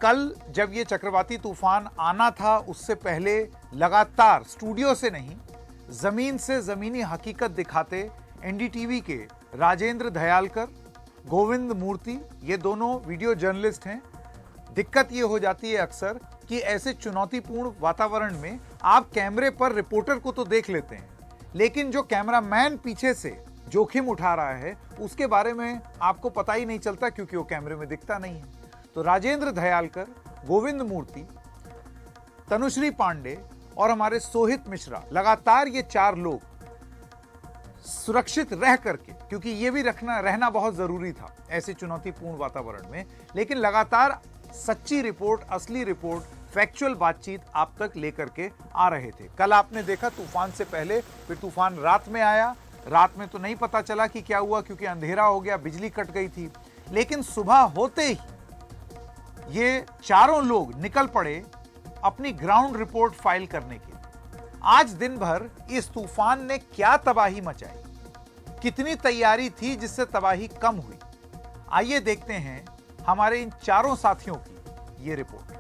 कल जब ये चक्रवाती तूफान आना था उससे पहले लगातार स्टूडियो से नहीं जमीन से जमीनी हकीकत दिखाते एनडीटीवी के राजेंद्र दयालकर, गोविंद मूर्ति, ये दोनों वीडियो जर्नलिस्ट हैं। दिक्कत ये हो जाती है अक्सर कि ऐसे चुनौतीपूर्ण वातावरण में आप कैमरे पर रिपोर्टर को तो देख लेते हैं, लेकिन जो कैमरामैन पीछे से जोखिम उठा रहा है उसके बारे में आपको पता ही नहीं चलता क्योंकि वो कैमरे में दिखता नहीं है। तो राजेंद्र दयालकर, गोविंद मूर्ति, तनुश्री पांडे और हमारे सोहित मिश्रा, लगातार ये 4 लोग सुरक्षित रह करके, क्योंकि ये भी रहना बहुत जरूरी था ऐसे चुनौतीपूर्ण वातावरण में, लेकिन लगातार सच्ची रिपोर्ट, असली रिपोर्ट, फैक्चुअल बातचीत आप तक लेकर के आ रहे थे। कल आपने देखा तूफान से पहले, फिर तूफान रात में आया। रात में तो नहीं पता चला कि क्या हुआ क्योंकि अंधेरा हो गया, बिजली कट गई थी, लेकिन सुबह होते ही ये चारों लोग निकल पड़े अपनी ग्राउंड रिपोर्ट फाइल करने के लिए। आज दिन भर इस तूफान ने क्या तबाही मचाई, कितनी तैयारी थी जिससे तबाही कम हुई, आइए देखते हैं हमारे इन चारों साथियों की ये रिपोर्ट।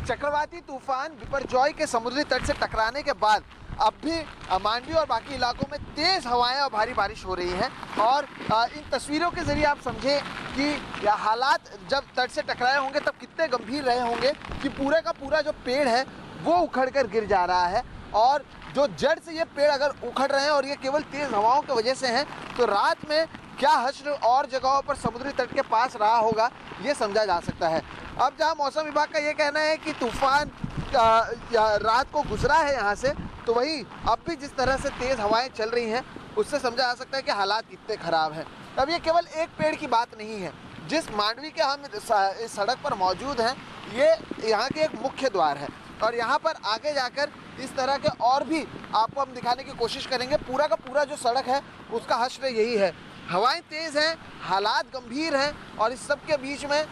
चक्रवाती तूफान बिपरजॉय के समुद्री तट से टकराने के बाद अब भी मांडवी और बाकी इलाकों में तेज हवाएं और भारी बारिश हो रही है। और इन तस्वीरों के जरिए आप समझें कि हालात जब तट से टकराए होंगे तब कितने गंभीर रहे होंगे कि पूरे का पूरा जो पेड़ है वो उखड़ कर गिर जा रहा है। और जो जड़ से ये पेड़ अगर उखड़ रहे हैं और ये केवल तेज हवाओं की वजह से हैं, तो रात में क्या हश्र और जगहों पर समुद्री तट के पास रहा होगा ये समझा जा सकता है। अब जहां मौसम विभाग का ये कहना है कि तूफान रात को गुजरा है यहाँ से, तो वही अब भी जिस तरह से तेज हवाएं चल रही हैं उससे समझा जा सकता है कि हालात कितने खराब हैं। अब ये केवल एक पेड़ की बात नहीं है। जिस मांडवी के हम इस सड़क पर मौजूद हैं, ये यहाँ के एक मुख्य द्वार है और यहाँ पर आगे जाकर इस तरह के और भी आपको हम दिखाने की कोशिश करेंगे। पूरा का पूरा जो सड़क है उसका हश्र यही है। हवाएं तेज हैं, हालात गंभीर हैं और इस सब के बीच में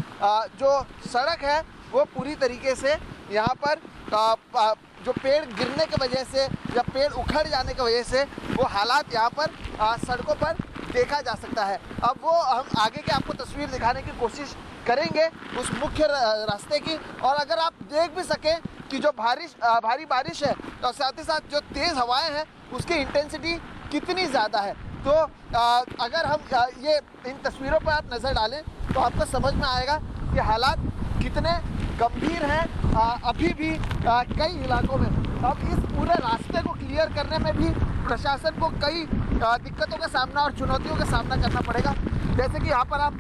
जो सड़क है वो पूरी तरीके से यहाँ पर जो पेड़ गिरने की वजह से या पेड़ उखड़ जाने की वजह से वो हालात यहाँ पर सड़कों पर देखा जा सकता है। अब वो हम आगे के आपको तस्वीर दिखाने की कोशिश करेंगे उस मुख्य रास्ते की। और अगर आप देख भी सकें कि जो भारी बारिश है और साथ ही साथ जो तेज़ हवाएं हैं उसकी इंटेंसिटी कितनी ज़्यादा है, तो अगर हम ये इन तस्वीरों पर आप नज़र डालें तो आपको समझ में आएगा कि हालात कितने गंभीर हैं अभी भी कई इलाकों में। अब इस पूरे रास्ते को क्लियर करने में भी प्रशासन को कई दिक्कतों का सामना और चुनौतियों का सामना करना पड़ेगा। जैसे कि यहाँ पर आप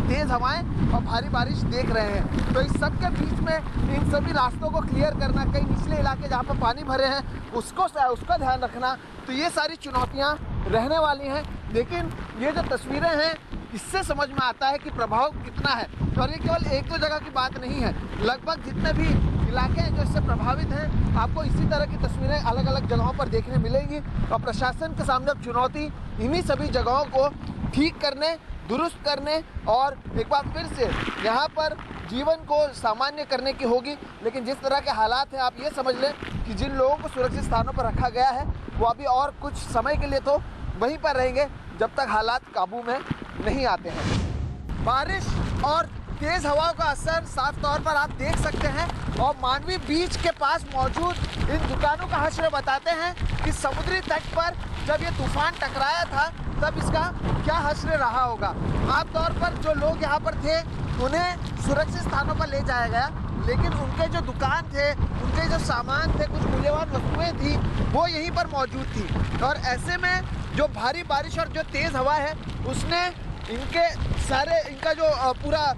तेज़ हवाएं और भारी बारिश देख रहे हैं, तो इस सब के बीच में इन सभी रास्तों को क्लियर करना, कई निचले इलाके जहाँ पर पानी भरे हैं उसका ध्यान रखना, तो ये सारी चुनौतियाँ रहने वाली हैं। लेकिन ये जो तस्वीरें हैं इससे समझ में आता है कि प्रभाव कितना है। और ये केवल एक दो जगह की बात नहीं है, लगभग जितने भी इलाके हैं जो इससे प्रभावित हैं आपको इसी तरह की तस्वीरें अलग अलग जगहों पर देखने मिलेंगी। और प्रशासन के सामने अब चुनौती इन्हीं सभी जगहों को ठीक करने, दुरुस्त करने और एक बार फिर से यहाँ पर जीवन को सामान्य करने की होगी। लेकिन जिस तरह के हालात हैं आप ये समझ लें कि जिन लोगों को सुरक्षित स्थानों पर रखा गया है वो अभी और कुछ समय के लिए तो वहीं पर रहेंगे जब तक हालात काबू में नहीं आते हैं। बारिश और तेज़ हवाओं का असर साफ तौर पर आप देख सकते हैं। और मांडवी बीच के पास मौजूद इन दुकानों का हश्र बताते हैं कि समुद्री तट पर जब ये तूफान टकराया था तब इसका क्या हश्र रहा होगा। आम तौर पर जो लोग यहाँ पर थे उन्हें सुरक्षित स्थानों पर ले जाया गया, लेकिन उनके जो दुकान थे, उनके जो सामान थे, कुछ मूल्यवान वस्तुएं थी वो यहीं पर मौजूद थी। और ऐसे में जो भारी बारिश और जो तेज़ हवा है उसने इनका जो पूरा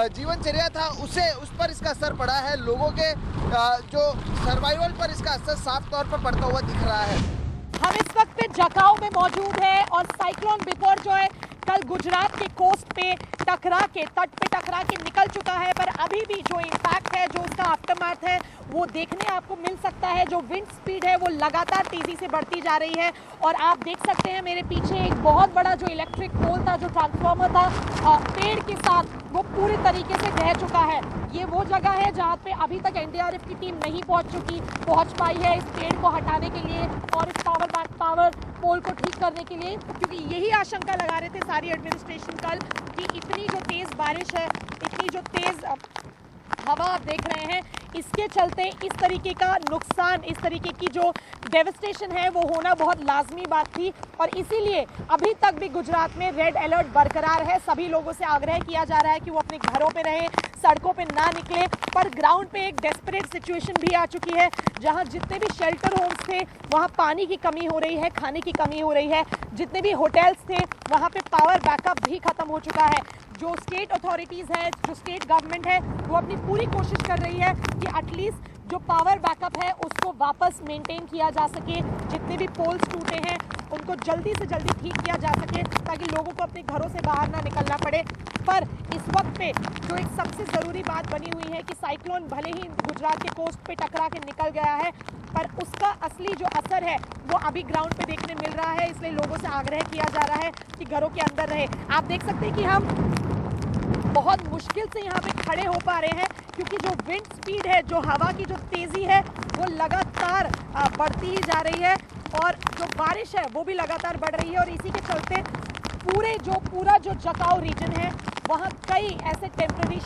जीवनचर्या था उस पर इसका असर पड़ा है। लोगों के जो सर्वाइवल पर इसका असर साफ तौर पर पड़ता हुआ दिख रहा है। हम इस वक्त जकाऊ में मौजूद है और साइक्लोन बिपरजॉय कल गुजरात के कोस्ट पे टकरा के तट पे टकरा के निकल चुका है, पर अभी भी जो इम्पैक्ट है, जो उसका आफ्टरमैथ है, वो देखने आपको मिल सकता है। जो विंड स्पीड है वो लगातार तेजी से बढ़ती जा रही है और आप देख सकते हैं मेरे पीछे एक बहुत बड़ा जो इलेक्ट्रिक पोल था, जो ट्रांसफार्मर था, पेड़ के साथ वो पूरी तरीके से ढह चुका है। ये वो जगह है जहाँ पे अभी तक एनडीआरएफ की टीम नहीं पहुंच पाई है इस पेड़ को हटाने के लिए और इस पावर पोल को ठीक करने के लिए, क्योंकि यही आशंका लगा रहे थे सारी एडमिनिस्ट्रेशन कल कि इतनी जो तेज बारिश है, इतनी जो तेज हवा आप देख रहे हैं, इसके चलते इस तरीके का नुकसान, इस तरीके की जो डेवस्टेशन है वो होना बहुत लाजमी बात थी और इसीलिए अभी तक भी गुजरात में रेड अलर्ट बरकरार है। सभी लोगों से आग्रह किया जा रहा है कि वो अपने घरों पे रहें, सड़कों पे ना निकले, पर ग्राउंड पे एक डेस्परेट सिचुएशन भी आ चुकी है जहां जितने भी शेल्टर होम्स थे वहां पानी की कमी हो रही है, खाने की कमी हो रही है, जितने भी होटल्स थे वहां पे पावर बैकअप भी खत्म हो चुका है। जो स्टेट अथॉरिटीज़ है, जो स्टेट गवर्नमेंट है, वो अपनी पूरी कोशिश कर रही है कि एटलीस्ट जो पावर बैकअप है उसको वापस मेंटेन किया जा सके, जितने भी पोल्स टूटे हैं उनको जल्दी से जल्दी ठीक किया जा सके ताकि लोगों को अपने घरों से बाहर ना निकलना पड़े। पर इस वक्त पे जो एक सबसे ज़रूरी बात बनी हुई है कि साइक्लोन भले ही गुजरात के कोस्ट पे टकरा के निकल गया है, पर उसका असली जो असर है वो अभी ग्राउंड पे देखने मिल रहा है, इसलिए लोगों से आग्रह किया जा रहा है कि घरों के अंदर रहे। आप देख सकते हैं कि हम बहुत मुश्किल से यहाँ पे खड़े हो पा रहे हैं क्योंकि जो विंड स्पीड है, जो हवा की जो तेज़ी है वो लगातार बढ़ती ही जा रही है और जो बारिश है वो भी लगातार बढ़ रही है और इसी के चलते पूरा जो जकाऊ रीजन है वहाँ कई ऐसे टेम्प्रेरी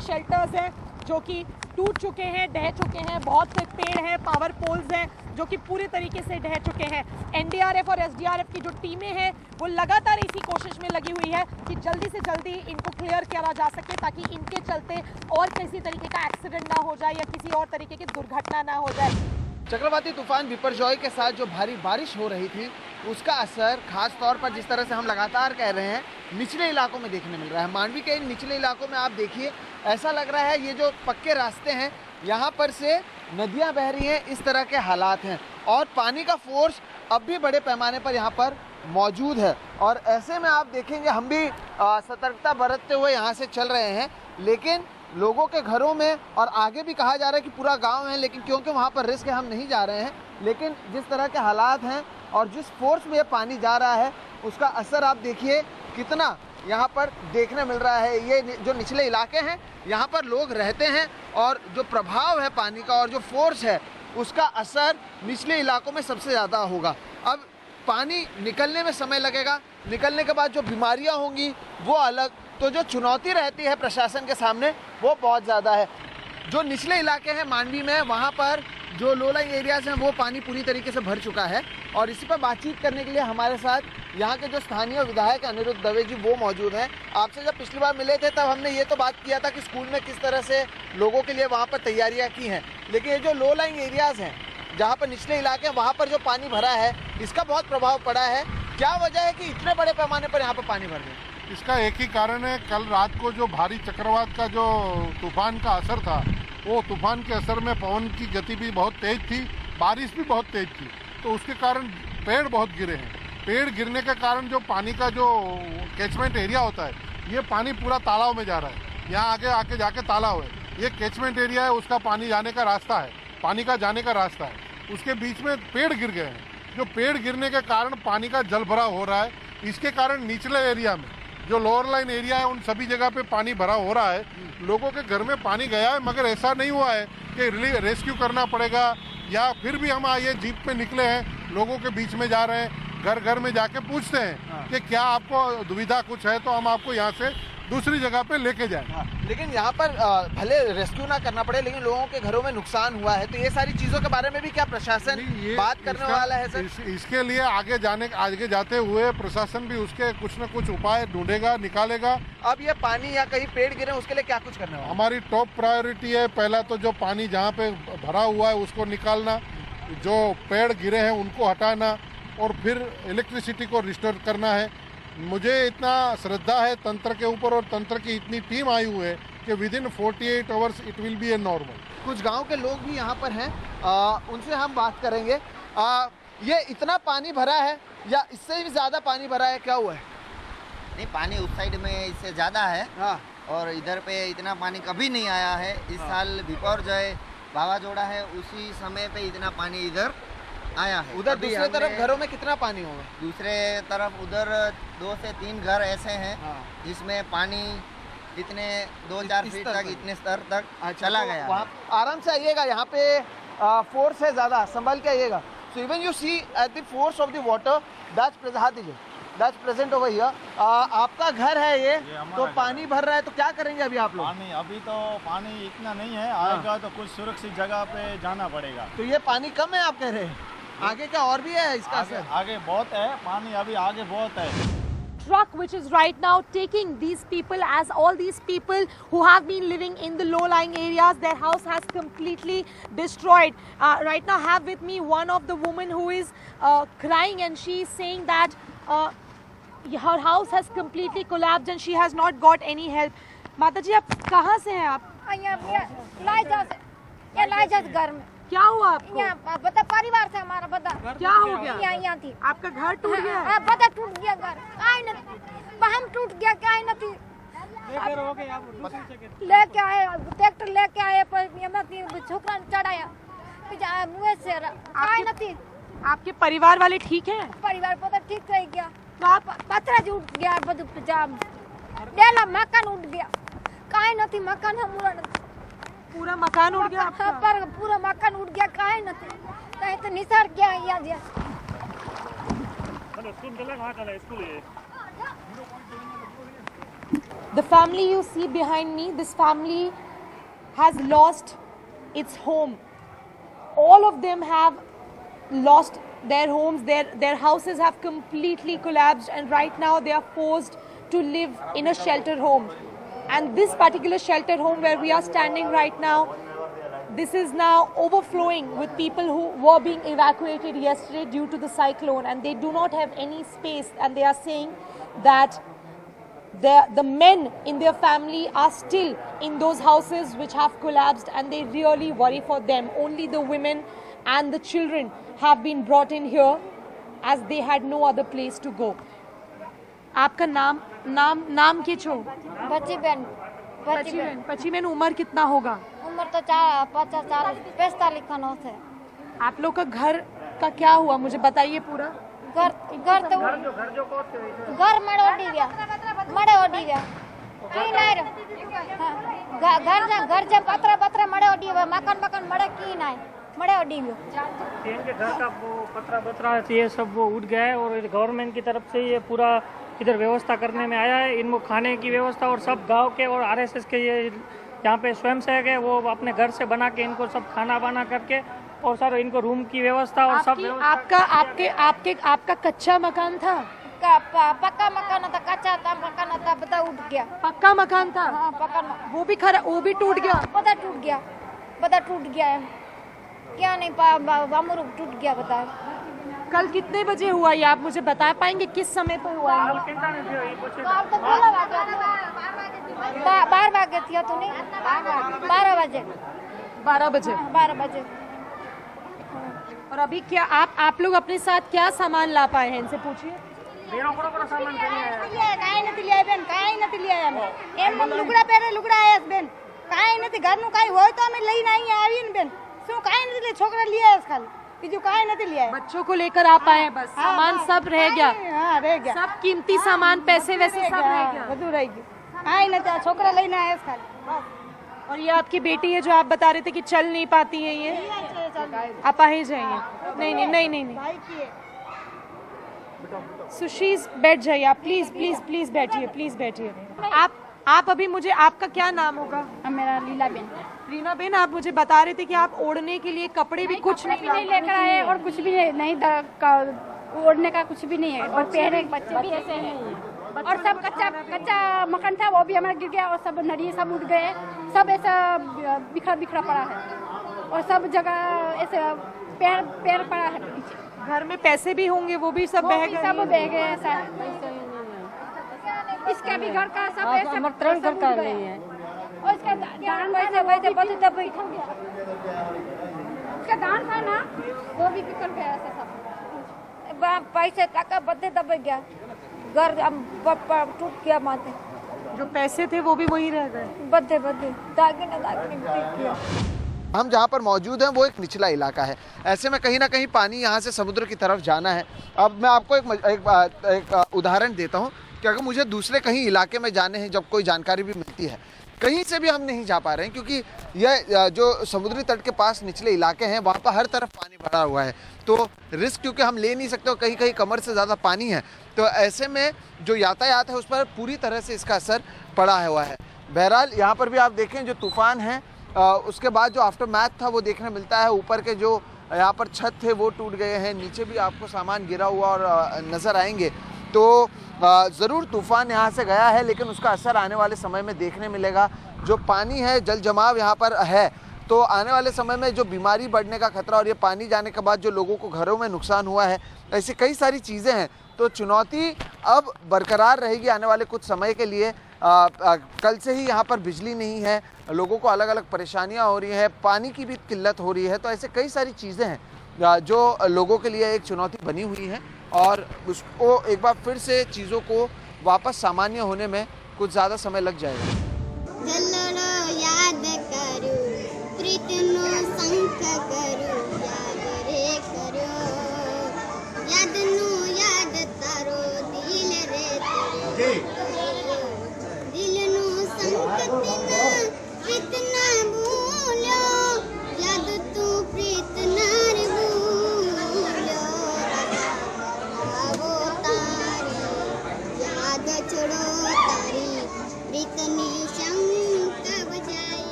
शेल्टर्स हैं जो कि टूट चुके हैं, ढह चुके हैं। बहुत से पेड़ हैं, पावर पोल्स हैं जो कि पूरी तरीके से ढह चुके हैं। एनडीआरएफ और एसडीआरएफ की जो टीमें हैं वो लगातार इसी कोशिश में लगी हुई है कि जल्दी से जल्दी इनको क्लियर करा जा सके ताकि इनके चलते और किसी तरीके का एक्सीडेंट ना हो जाए या किसी और तरीके की दुर्घटना ना हो जाए। चक्रवाती तूफान बिपरजॉय के साथ जो भारी बारिश हो रही थी उसका असर खास तौर पर जिस तरह से हम लगातार कह रहे हैं निचले इलाकों में देखने मिल रहा है। मांडवी के इन निचले इलाकों में आप देखिए, ऐसा लग रहा है ये जो पक्के रास्ते हैं यहाँ पर से नदियाँ बह रही हैं, इस तरह के हालात हैं और पानी का फोर्स अब भी बड़े पैमाने पर यहाँ पर मौजूद है। और ऐसे में आप देखेंगे हम भी सतर्कता बरतते हुए यहाँ से चल रहे हैं, लेकिन लोगों के घरों में और आगे भी कहा जा रहा है कि पूरा गांव है, लेकिन क्योंकि वहाँ पर रिस्क है हम नहीं जा रहे हैं। लेकिन जिस तरह के हालात हैं और जिस फोर्स में ये पानी जा रहा है उसका असर आप देखिए कितना यहाँ पर देखने मिल रहा है। ये जो निचले इलाके हैं यहाँ पर लोग रहते हैं और जो प्रभाव है पानी का और जो फोर्स है उसका असर निचले इलाकों में सबसे ज़्यादा होगा। अब पानी निकलने में समय लगेगा, निकलने के बाद जो बीमारियाँ होंगी वो अलग, तो जो चुनौती रहती है प्रशासन के सामने वो बहुत ज़्यादा है। जो निचले इलाके हैं मांडवी में, वहाँ पर जो लो लाइंग एरियाज़ हैं वो पानी पूरी तरीके से भर चुका है और इसी पर बातचीत करने के लिए हमारे साथ यहाँ के जो स्थानीय विधायक अनिरुद्ध दवे जी वो मौजूद हैं। आपसे जब पिछली बार मिले थे तब हमने ये तो बात किया था कि स्कूल में किस तरह से लोगों के लिए वहाँ पर तैयारियाँ की हैं, लेकिन ये जो लो लाइंग एरियाज़ हैं जहाँ पर निचले इलाके हैं वहाँ पर जो पानी भरा है इसका बहुत प्रभाव पड़ा है। क्या वजह है कि इतने बड़े पैमाने पर यहाँ पर पानी भर गया? इसका एक ही कारण है, कल रात को जो भारी चक्रवात का जो तूफान का असर था, वो तूफान के असर में पवन की गति भी बहुत तेज थी, बारिश भी बहुत तेज थी, तो उसके कारण पेड़ बहुत गिरे हैं। पेड़ गिरने के कारण जो पानी का जो कैचमेंट एरिया होता है, ये पानी पूरा तालाब में जा रहा है। यहाँ आगे आके जाके तालाब है, ये कैचमेंट एरिया है, उसका पानी जाने का रास्ता है, पानी का जाने का रास्ता है। उसके बीच में पेड़ गिर गए हैं, जो पेड़ गिरने के कारण पानी का जल भराव हो रहा है। इसके कारण निचले एरिया में जो लोअर लाइन एरिया है उन सभी जगह पे पानी भरा हो रहा है। लोगों के घर में पानी गया है, मगर ऐसा नहीं हुआ है कि रेस्क्यू करना पड़ेगा या फिर भी हम ये जीप पे निकले हैं, लोगों के बीच में जा रहे हैं, घर घर में जाके पूछते हैं कि क्या आपको दुविधा कुछ है तो हम आपको यहाँ से दूसरी जगह पे लेके जाएं। लेकिन यहाँ पर भले रेस्क्यू ना करना पड़े, लेकिन लोगों के घरों में नुकसान हुआ है, तो ये सारी चीज़ों के बारे में भी क्या प्रशासन बात करने वाला है सर? इसके लिए आगे जाते हुए प्रशासन भी उसके कुछ न कुछ उपाय ढूंढेगा, निकालेगा। अब ये पानी या कहीं पेड़ गिरे उसके लिए क्या कुछ करने वाला? हमारी टॉप प्रायोरिटी है, पहला तो जो पानी जहाँ पे भरा हुआ है उसको निकालना, जो पेड़ गिरे हैं उनको हटाना और फिर इलेक्ट्रिसिटी को रिस्टोर करना है। मुझे इतना श्रद्धा है तंत्र के ऊपर और तंत्र की इतनी टीम आई हुई है कि within 48 hours it will be a normal. कुछ गांव के लोग भी यहाँ पर हैं, उनसे हम बात करेंगे। ये इतना पानी भरा है या इससे भी ज़्यादा पानी भरा है, क्या हुआ है? नहीं, पानी उस साइड में इससे ज़्यादा है हाँ और इधर पे इतना पानी कभी नहीं आया है। इस साल बिपरजॉय वावाजोड़ा है उसी समय पे इतना पानी इधर आया है। उधर अभी दूसरे तरफ हमने घरों में कितना पानी होगा? दूसरे तरफ उधर 2 से 3 घर ऐसे हैं हाँ। जिसमें पानी इतने 2-4 इस फीट स्तर तक पर। इतने स्तर तक अच्छा, चला तो गया वहाँ है। आराम से आइएगा, यहाँ पे फोर्स है ज्यादा, संभल के आइएगा। So even you see at the force of the water that's present over here. आपका घर है ये तो पानी भर रहा है, तो क्या करेंगे अभी आप लोग? पानी अभी तो पानी इतना नहीं है, आएगा तो कुछ सुरक्षित जगह पे जाना पड़ेगा। तो ये पानी कम है आप कह रहे हैं, आगे क्या और भी है इसका आगे, असर? आगे बहुत है पानी, अभी आगे बहुत है। Truck which is right now taking these people, as all these people who have been living in the low-lying areas, their house has completely destroyed. Right now I have with me one of the women who is crying, and she is saying that her house has completely collapsed and she has not got any help. माता जी, आप कहाँ से हैं आप? लाइजास घर में क्या हुआ आपको? यहाँ बता परिवार से हमारा बता क्या हो गया? यहाँ थी आपका घर टूट गया है? हाँ, बता टूट गया घर, काहे न हम टूट गया, काहे न थी लेके आए ट्रैक्टर लेके आए पर छोकरा ने चढ़ाया मुँह से काहे न थी। आपके परिवार वाले ठीक हैं? परिवार पता ठीक रह गया, तो आप पत्थर जी उठ गया, डेला मकान उठ गया, काहे न थी मकान हम पूरा मकान उड़ गया आपका? पर पूरा मकान उठ गया, काहे न थी कहीं तो निसार गया यहाँ दिया। The family you see behind me, this family has lost its home. All of them have lost their homes, their houses have completely collapsed, and right now they are forced to live in a shelter home. And this particular shelter home where we are standing right now, this is now overflowing with people who were being evacuated yesterday due to the cyclone, and they do not have any space, and they are saying that the men in their family are still in those houses which have collapsed, and they really worry for them. Only the women and the children have been brought in here as they had no other place to go. आपका नाम क्या छो? बच्ची बहन पची बहन उम्र कितना होगा? उम्र तो 45 खन होते। आप लोग का घर का क्या हुआ, मुझे बताइए पूरा। घर तो घर मड़े ओडी गया कहीं नहीं घर जब पत्रा मड़े ओडी मकान मड़े की नहीं मड़े ओडी गयो। इनके घर का वो पत्रा ये सब वो उठ गया है, और गवर्नमेंट की तरफ से ये पूरा इधर व्यवस्था करने में आया है। इनको खाने की व्यवस्था और सब गांव के और आरएसएस के ये यहाँ पे स्वयंसेवक है, वो अपने घर से बना के इनको सब खाना बाना करके, और सर इनको रूम की व्यवस्था और सब आपका कच्चा मकान था? पक्का मकान था, कच्चा था मकान था, बता उठ गया। पक्का मकान था? हाँ पक्का। वो भी टूट गया? पता टूट गया है क्या नहीं बामुर टूट गया। बता कल कितने बजे हुआ ये, आप मुझे बता पाएंगे किस समय पर हुआ है? 12 बजे थी तो नहीं 12 बजे। और अभी क्या आप लोग अपने साथ क्या सामान ला पाए हैं, इनसे पूछिए। લુગડા પહેરે લુગડા આયા બેન કાઈ નથી ઘરનું કાઈ હોય તો અમે લઈને અહીંયા આવીએ ને બેન શું કાઈ નથી છોકરા લઈ આવ્યા ખાલી બીજું કાઈ નથી લઈ આવ્યા। बच्चों को लेकर आप आए हैं बस? सामान सब रह गया? हाँ रह गया, सब कीमती सामान पैसे वैसे सब रह गया? બધું રહી ગયું કાઈ નથી છોકરા લઈને આવ્યા ખાલી બસ। और ये आपकी बेटी है जो आप बता रहे थे कि चल नहीं पाती है, ये आप आ ही जाइए। नहीं सुशीज बैठ जाइए आप, प्लीज बैठिए। आप अभी मुझे, आपका क्या नाम होगा? मेरा रीना बेन, आप मुझे बता रहे थे कि आप ओढ़ने के लिए कपड़े भी कुछ नहीं लेकर आए और कुछ भी नहीं ओढ़ने का कुछ भी नहीं है, और पहने बच्चे भी ऐसे हैं, और सब कच्चा मकान था वो भी हमारा गिर गया, और सब नरिये सब उठ गए, सब ऐसा बिखरा पड़ा है, और सब जगह ऐसे पेड़ पड़ा है। घर में पैसे भी होंगे वो भी सब बह गए ऐसा है। इसका भी घर का सब ऐसे घर का नहीं है, और इसका दान वैसे बच्चे दब गया, इसका दान था ना वो भी बिखर गया ऐसा सब पैसे टका बदे दब गया। घर टूट गया माथे। जो पैसे थे वो भी वहीं रह गए। बदे दागिने बिक गया। हम जहाँ पर मौजूद हैं वो एक निचला इलाका है, ऐसे में कहीं ना कहीं पानी यहाँ से समुद्र की तरफ जाना है। अब मैं आपको एक उदाहरण देता हूँ कि अगर मुझे दूसरे कहीं इलाके में जाने हैं, जब कोई जानकारी भी मिलती है, कहीं से भी हम नहीं जा पा रहे हैं क्योंकि यह जो समुद्री तट के पास निचले इलाके हैं वहाँ पर हर तरफ पानी भरा हुआ है, तो रिस्क क्योंकि हम ले नहीं सकते, कहीं कहीं कमर से ज़्यादा पानी है, तो ऐसे में जो यातायात है उस पर पूरी तरह से इसका असर पड़ा हुआ है। बहरहाल यहाँ पर भी आप देखें जो तूफ़ान है उसके बाद जो आफ्टर मैथ था वो देखने मिलता है। ऊपर के जो यहाँ पर छत थे वो टूट गए हैं, नीचे भी आपको सामान गिरा हुआ और नज़र आएंगे। तो ज़रूर तूफ़ान यहाँ से गया है, लेकिन उसका असर आने वाले समय में देखने मिलेगा। जो पानी है, जल जमाव यहाँ पर है, तो आने वाले समय में जो बीमारी बढ़ने का खतरा और ये पानी जाने के बाद जो लोगों को घरों में नुकसान हुआ है, ऐसी कई सारी चीज़ें हैं। तो चुनौती अब बरकरार रहेगी आने वाले कुछ समय के लिए। कल से ही यहाँ पर बिजली नहीं है, लोगों को अलग अलग परेशानियाँ हो रही है, पानी की भी किल्लत हो रही है, तो ऐसे कई सारी चीज़ें हैं जो लोगों के लिए एक चुनौती बनी हुई है और उसको एक बार फिर से चीज़ों को वापस सामान्य होने में कुछ ज़्यादा समय लग जाएगा। याद करो प्रीतनो संख करो याद रे करो याद नु याद तारो दिल रे तेरे